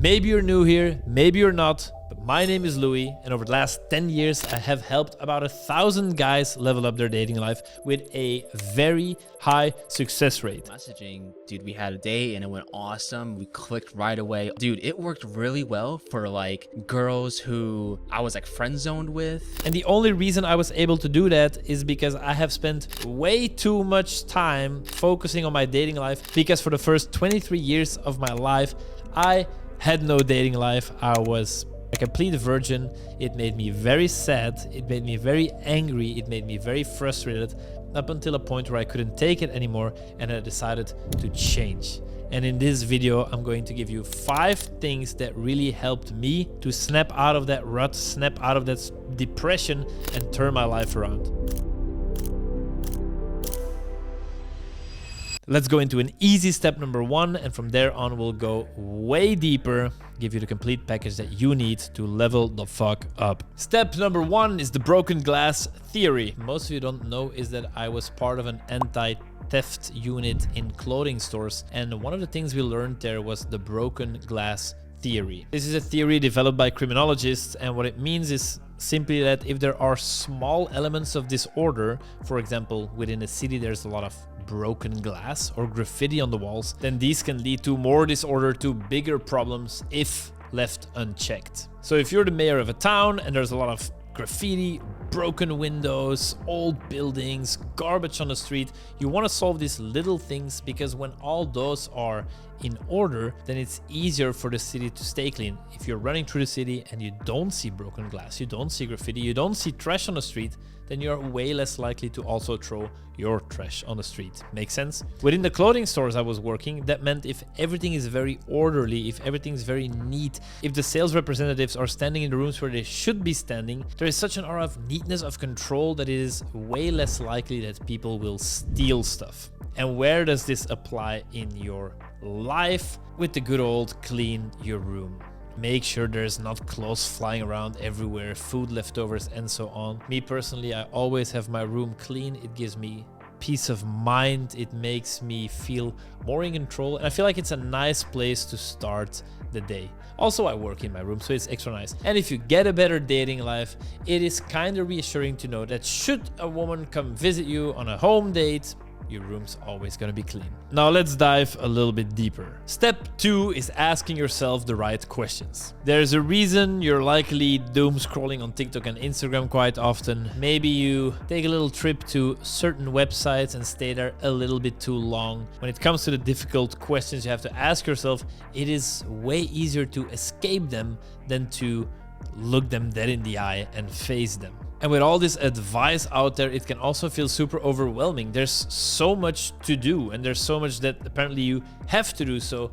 Maybe you're new here, maybe you're not, but my name is Louis, and over the last 10 years, I have helped about 1,000 guys level up their dating life with a very high success rate. Messaging, dude, we had a date and it went awesome. We clicked right away. Dude, it worked really well for like girls who I was like friend zoned with. And the only reason I was able to do that is because I have spent way too much time focusing on my dating life, because for the first 23 years of my life, I had no dating life. I was a complete virgin. It made me very sad. It made me very angry. It made me very frustrated, up until a point where I couldn't take it anymore and I decided to change. And in this video, I'm going to give you 5 things that really helped me to snap out of that rut, snap out of that depression, and turn my life around. Let's go into an easy step number 1, and from there on we'll go way deeper, give you the complete package that you need to level the fuck up. Step number 1 is the broken glass theory. Most of you don't know is that I was part of an anti-theft unit in clothing stores, and one of the things we learned there was the broken glass theory. This is a theory developed by criminologists, and what it means is simply that if there are small elements of disorder, for example, within a city there's a lot of broken glass or graffiti on the walls, then these can lead to more disorder, to bigger problems if left unchecked. So if you're the mayor of a town and there's a lot of graffiti, broken windows, old buildings, garbage on the street, you want to solve these little things, because when all those are in order, then it's easier for the city to stay clean. If you're running through the city and you don't see broken glass, you don't see graffiti, you don't see trash on the street, then you're way less likely to also throw your trash on the street. Make sense? Within the clothing stores I was working, that meant if everything is very orderly, if everything's very neat, if the sales representatives are standing in the rooms where they should be standing, there is such an aura of neatness, of control, that it is way less likely that people will steal stuff. And where does this apply in your life? With the good old clean your room. Make sure there's not clothes flying around everywhere, food leftovers, and so on. Me personally, I always have my room clean. It gives me peace of mind. It makes me feel more in control. And I feel like it's a nice place to start the day. Also, I work in my room, so it's extra nice. And if you get a better dating life, it is kind of reassuring to know that should a woman come visit you on a home date, your room's always gonna be clean. Now let's dive a little bit deeper. Step 2 is asking yourself the right questions. There's a reason you're likely doom scrolling on TikTok and Instagram quite often. Maybe you take a little trip to certain websites and stay there a little bit too long. When it comes to the difficult questions you have to ask yourself, it is way easier to escape them than to look them dead in the eye and face them. And with all this advice out there, it can also feel super overwhelming. There's so much to do, and there's so much that apparently you have to do. So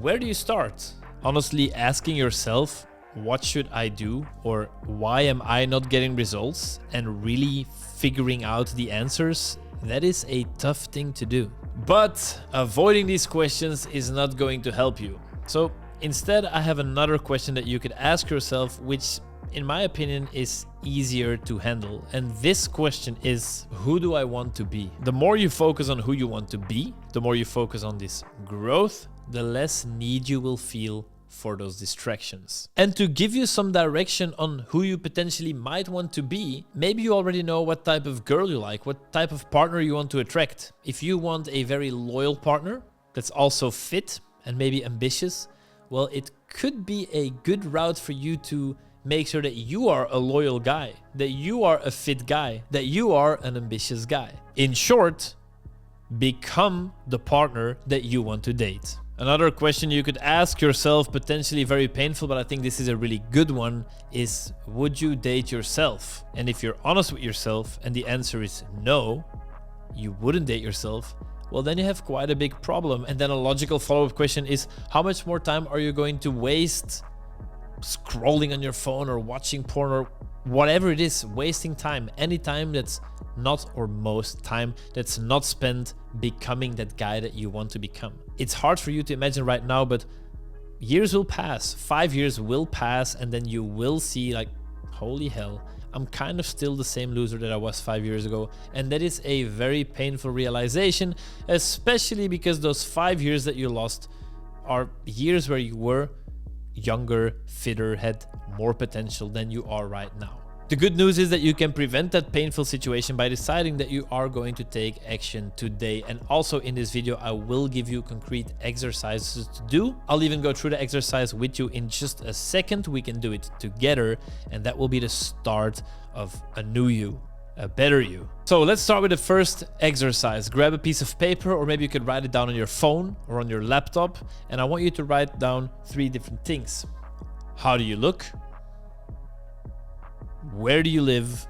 where do you start? Honestly, asking yourself, what should I do? Or why am I not getting results? And really figuring out the answers, that is a tough thing to do. But avoiding these questions is not going to help you. So instead, I have another question that you could ask yourself, which in my opinion is easier to handle. And this question is, who do I want to be? The more you focus on who you want to be, the more you focus on this growth, the less need you will feel for those distractions. And to give you some direction on who you potentially might want to be, maybe you already know what type of girl you like, what type of partner you want to attract. If you want a very loyal partner that's also fit and maybe ambitious, well, it could be a good route for you to make sure that you are a loyal guy, that you are a fit guy, that you are an ambitious guy. In short, become the partner that you want to date. Another question you could ask yourself, potentially very painful, but I think this is a really good one, is would you date yourself? And if you're honest with yourself and the answer is no, you wouldn't date yourself, well, then you have quite a big problem. And then a logical follow-up question is, how much more time are you going to waste scrolling on your phone or watching porn or whatever it is, wasting time, any time that's not, or most time that's not spent becoming that guy that you want to become. It's hard for you to imagine right now, but years will pass, 5 years will pass, and then you will see like, holy hell, I'm kind of still the same loser that I was 5 years ago. And that is a very painful realization, especially because those 5 years that you lost are years where you were younger, fitter, had more potential than you are right now. The good news is that you can prevent that painful situation by deciding that you are going to take action today. And also in this video, I will give you concrete exercises to do. I'll even go through the exercise with you in just a second. We can do it together, and that will be the start of a new you, a better you. So let's start with the first exercise. Grab a piece of paper, or maybe you could write it down on your phone or on your laptop. And I want you to write down 3 different things. How do you look? Where do you live?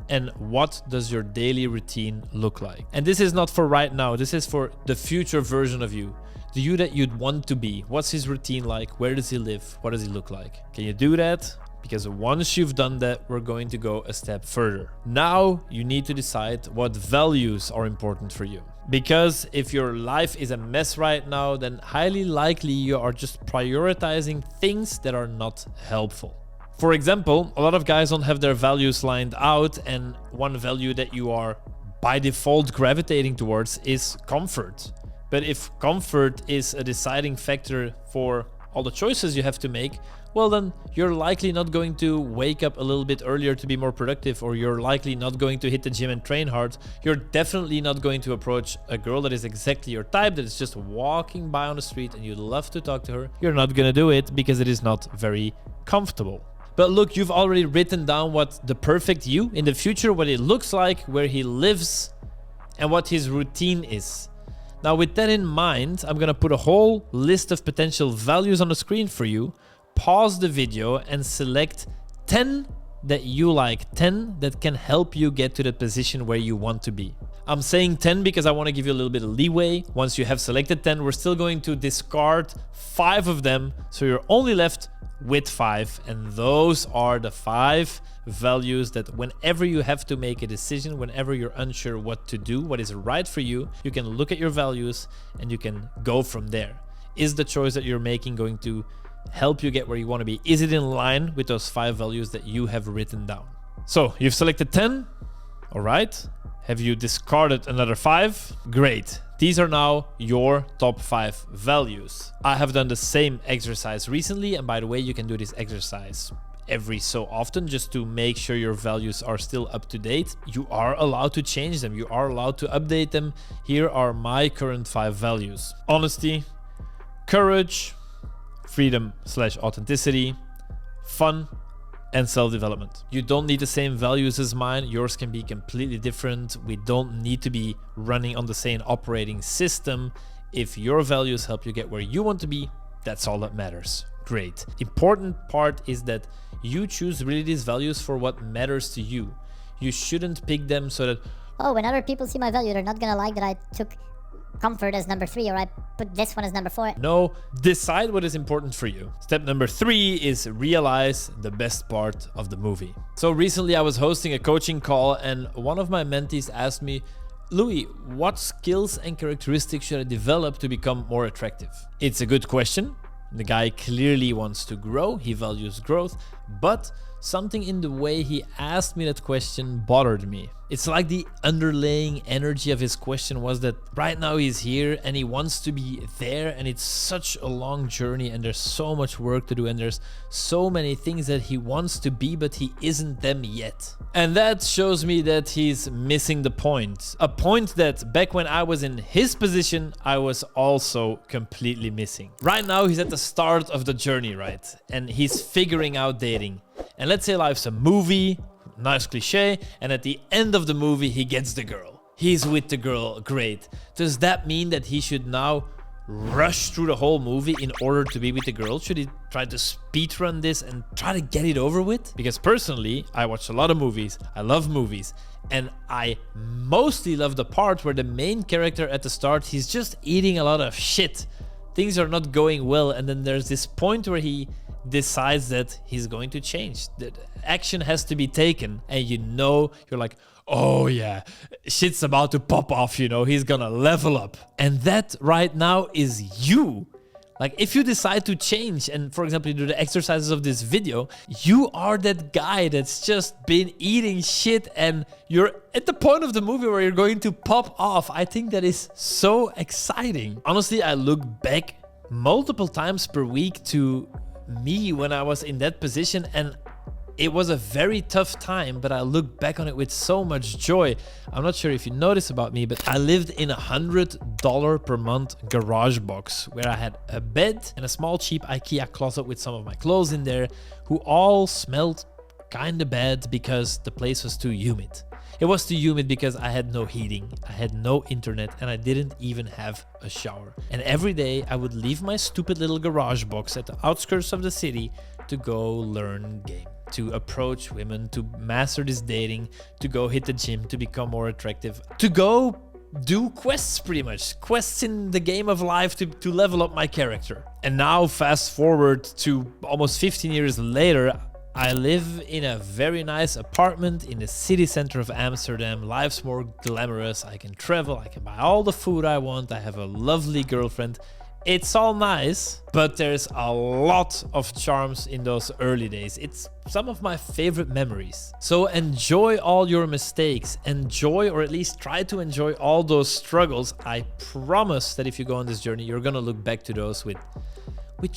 And what does your daily routine look like? And this is not for right now. This is for the future version of you. The you that you'd want to be. What's his routine like? Where does he live? What does he look like? Can you do that? Because once you've done that, we're going to go a step further. Now you need to decide what values are important for you. Because if your life is a mess right now, then highly likely you are just prioritizing things that are not helpful. For example, a lot of guys don't have their values lined out, and one value that you are by default gravitating towards is comfort. But if comfort is a deciding factor for all the choices you have to make, well then you're likely not going to wake up a little bit earlier to be more productive, or you're likely not going to hit the gym and train hard. You're definitely not going to approach a girl that is exactly your type, that is just walking by on the street and you'd love to talk to her. You're not gonna do it because it is not very comfortable. But look, you've already written down what the perfect you in the future, what it looks like, where he lives, and what his routine is. Now with that in mind, I'm gonna put a whole list of potential values on the screen for you. Pause the video and select 10 that you like, 10 that can help you get to the position where you want to be. I'm saying 10 because I want to give you a little bit of leeway. Once you have selected 10, we're still going to discard 5 of them, so you're only left with 5, and those are the 5 values that whenever you have to make a decision, whenever you're unsure what to do, what is right for you, you can look at your values and you can go from there. Is the choice that you're making going to help you get where you want to be? Is it in line with those 5 values that you have written down? So you've selected 10. All right. Have you discarded another 5? Great. These are now your top 5 values. I have done the same exercise recently, and by the way, you can do this exercise every so often just to make sure your values are still up to date. You are allowed to change them. You are allowed to update them. Here are my current 5 values. Honesty, courage, freedom/authenticity, fun, and self-development. You don't need the same values as mine. Yours can be completely different. We don't need to be running on the same operating system. If your values help you get where you want to be, that's all that matters. Great. Important part is that you choose really these values for what matters to you. You shouldn't pick them so that, oh, when other people see my value, they're not gonna like that I took comfort as number 3, or I put this one as number 4. No, decide what is important for you. Step number 3 is realize the best part of the movie. So recently I was hosting a coaching call, and one of my mentees asked me, Louis, what skills and characteristics should I develop to become more attractive? It's a good question. The guy clearly wants to grow. He values growth, but something in the way he asked me that question bothered me. It's like the underlying energy of his question was that right now he's here and he wants to be there, and it's such a long journey and there's so much work to do and there's so many things that he wants to be, but he isn't them yet. And that shows me that he's missing the point. A point that back when I was in his position, I was also completely missing. Right now he's at the start of the journey, right? And he's figuring out dating. And let's say life's a movie, nice cliche, and at the end of the movie he gets the girl. He's with the girl, great. Does that mean that he should now rush through the whole movie in order to be with the girl? Should he try to speedrun this and try to get it over with? Because personally, I watch a lot of movies, I love movies, and I mostly love the part where the main character at the start, he's just eating a lot of shit. Things are not going well, and then there's this point where he decides that he's going to change. That action has to be taken, and you're like, oh yeah, shit's about to pop off, he's gonna level up. And that right now is you. Like, if you decide to change and, for example, you do the exercises of this video, you are that guy that's just been eating shit and you're at the point of the movie where you're going to pop off. I think that is so exciting. Honestly, I look back multiple times per week to me when I was in that position, and it was a very tough time, but I look back on it with so much joy. I'm not sure if you notice about me, but I lived in $100 per month garage box where I had a bed and a small cheap IKEA closet with some of my clothes in there, who all smelled kind of bad because the place was too humid. It was too humid because I had no heating, I had no internet, and I didn't even have a shower. And every day I would leave my stupid little garage box at the outskirts of the city to go learn game, to approach women, to master this dating, to go hit the gym, to become more attractive, to go do quests, pretty much. Quests in the game of life to level up my character. And now fast forward to almost 15 years later, I live in a very nice apartment in the city center of Amsterdam. Life's more glamorous. I can travel, I can buy all the food I want. I have a lovely girlfriend. It's all nice, but there's a lot of charms in those early days. It's some of my favorite memories. So enjoy all your mistakes. Enjoy, or at least try to enjoy, all those struggles. I promise that if you go on this journey, you're gonna look back to those with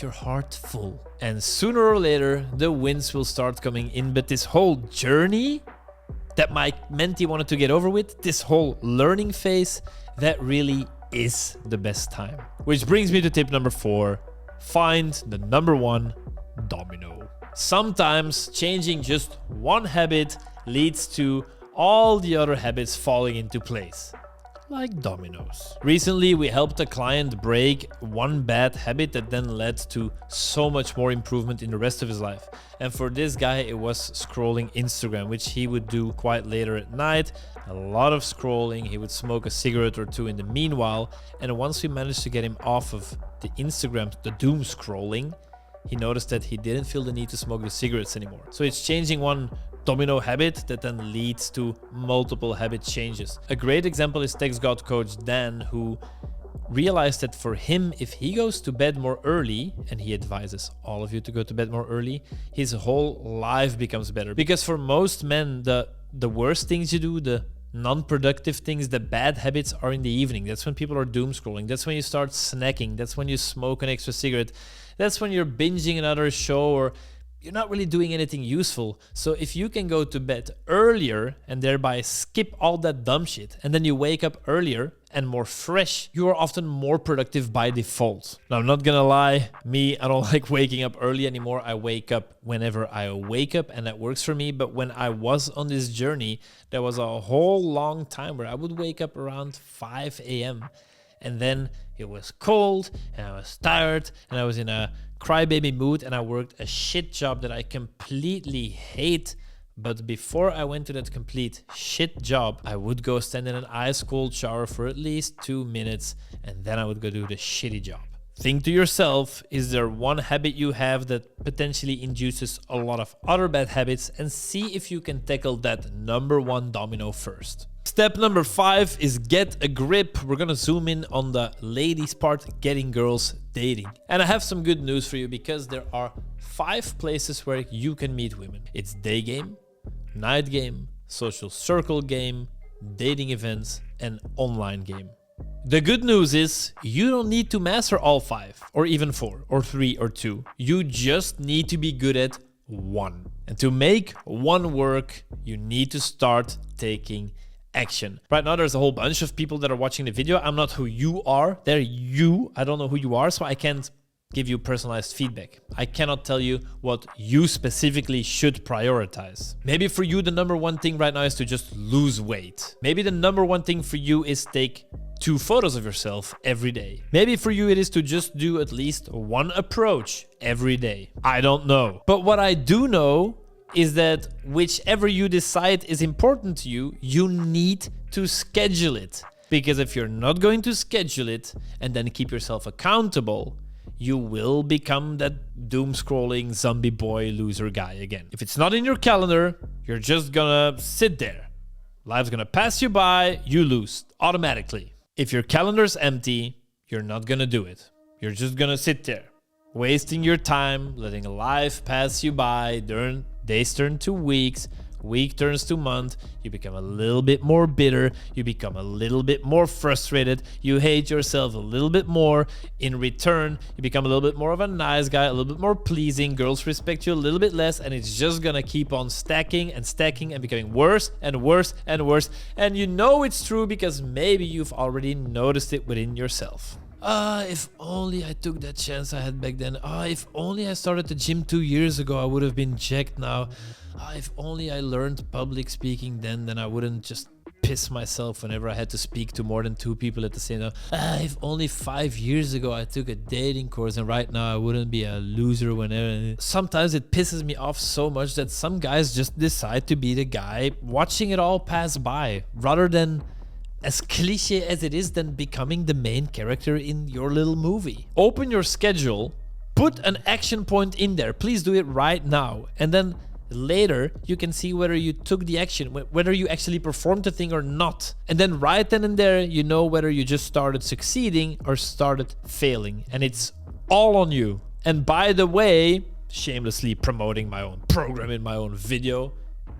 your heart full. And sooner or later, the wins will start coming in. But this whole journey that my mentee wanted to get over with, this whole learning phase, that really is the best time. Which brings me to tip number 4. Find the number 1 domino. Sometimes changing just one habit leads to all the other habits falling into place. Like dominoes. Recently, we helped a client break one bad habit that then led to so much more improvement in the rest of his life. And for this guy, it was scrolling Instagram, which he would do quite later at night. A lot of scrolling. He would smoke a cigarette or two in the meanwhile. And once we managed to get him off of the Instagram, the doom scrolling, he noticed that he didn't feel the need to smoke the cigarettes anymore. So it's changing one domino habit that then leads to multiple habit changes. A great example is TextGod coach Dan, who realized that for him, if he goes to bed more early, and he advises all of you to go to bed more early, his whole life becomes better. Because for most men, the worst things you do, the non-productive things, the bad habits, are in the evening. That's when people are doom scrolling. That's when you start snacking. That's when you smoke an extra cigarette. That's when you're binging another show, or you're not really doing anything useful. So if you can go to bed earlier and thereby skip all that dumb shit, and then you wake up earlier and more fresh, you are often more productive by default. Now, I'm not gonna lie, I don't like waking up early anymore. I wake up whenever I wake up, and that works for me. But when I was on this journey, there was a whole long time where I would wake up around 5 a.m. and then it was cold and I was tired and I was in a crybaby mood, and I worked a shit job that I completely hate. But before I went to that complete shit job, I would go stand in an ice cold shower for at least 2 minutes, and then I would go do the shitty job. Think to yourself, is there one habit you have that potentially induces a lot of other bad habits, and see if you can tackle that number 1 domino first. Step number 5 is get a grip. We're gonna zoom in on the ladies part, getting girls dating. And I have some good news for you, because there are 5 places where you can meet women. It's day game, night game, social circle game, dating events, and online game. The good news is you don't need to master all 5, or even 4, or 3, or 2. You just need to be good at 1. And to make 1 work, you need to start taking action. Right now, there's a whole bunch of people that are watching the video. I'm not who you are. They're you. I don't know who you are, so I can't give you personalized feedback. I cannot tell you what you specifically should prioritize. Maybe for you, the number 1 thing right now is to just lose weight. Maybe the number 1 thing for you is take 2 photos of yourself every day. Maybe for you, it is to just do at least 1 approach every day. I don't know. But what I do know is that whichever you decide is important to you, you need to schedule it. Because if you're not going to schedule it and then keep yourself accountable, you will become that doom scrolling zombie boy loser guy again. If it's not in your calendar, you're just gonna sit there. Life's gonna pass you by, you lose automatically. If your calendar's empty, you're not gonna do it. You're just gonna sit there, wasting your time, letting life pass you by. Days turn to weeks, week turns to month, you become a little bit more bitter, you become a little bit more frustrated, you hate yourself a little bit more. In return, you become a little bit more of a nice guy, a little bit more pleasing, girls respect you a little bit less, and it's just gonna keep on stacking and stacking and becoming worse and worse and worse. And you know it's true because maybe you've already noticed it within yourself. If only I took that chance I had back then. If only I started the gym 2 years ago, I would have been jacked now. If only I learned public speaking then I wouldn't just piss myself whenever I had to speak to more than 2 people at the same time. If only 5 years ago I took a dating course and right now I wouldn't be a loser whenever. Sometimes it pisses me off so much that some guys just decide to be the guy watching it all pass by rather than, as cliche as it is, than becoming the main character in your little movie. Open your schedule, put an action point in there. Please do it right now. And then later you can see whether you took the action, whether you actually performed the thing or not. And then right then and there, you know whether you just started succeeding or started failing. And it's all on you. And by the way, shamelessly promoting my own program in my own video,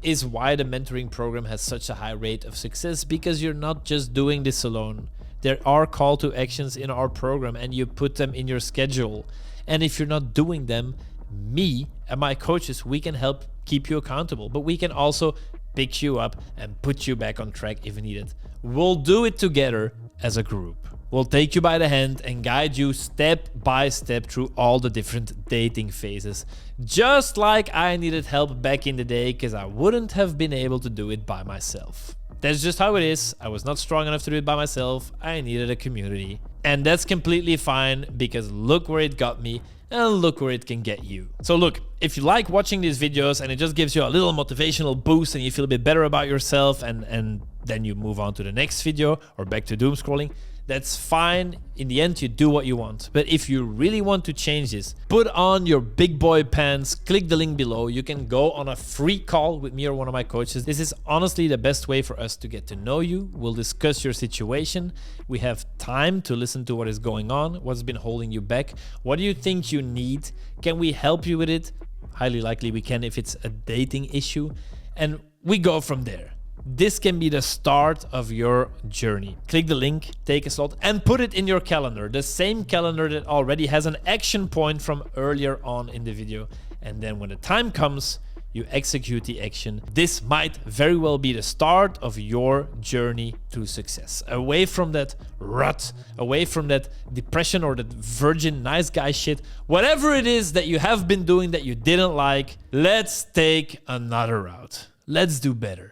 is why the mentoring program has such a high rate of success, because you're not just doing this alone. There are call to actions in our program and you put them in your schedule. And if you're not doing them, me and my coaches, we can help keep you accountable, but we can also pick you up and put you back on track if needed. We'll do it together as a group. We'll take you by the hand and guide you step by step through all the different dating phases. Just like I needed help back in the day because I wouldn't have been able to do it by myself. That's just how it is. I was not strong enough to do it by myself. I needed a community. And that's completely fine because look where it got me and look where it can get you. So look, if you like watching these videos and it just gives you a little motivational boost and you feel a bit better about yourself and then you move on to the next video or back to doom scrolling, that's fine. In the end, you do what you want. But if you really want to change this, put on your big boy pants, click the link below. You can go on a free call with me or one of my coaches. This is honestly the best way for us to get to know you. We'll discuss your situation. We have time to listen to what is going on, what's been holding you back. What do you think you need? Can we help you with it? Highly likely we can if it's a dating issue. And we go from there. This can be the start of your journey. Click the link, take a slot, and put it in your calendar. The same calendar that already has an action point from earlier on in the video. And then when the time comes, you execute the action. This might very well be the start of your journey to success. Away from that rut, away from that depression or that virgin nice guy shit, whatever it is that you have been doing that you didn't like, let's take another route. Let's do better.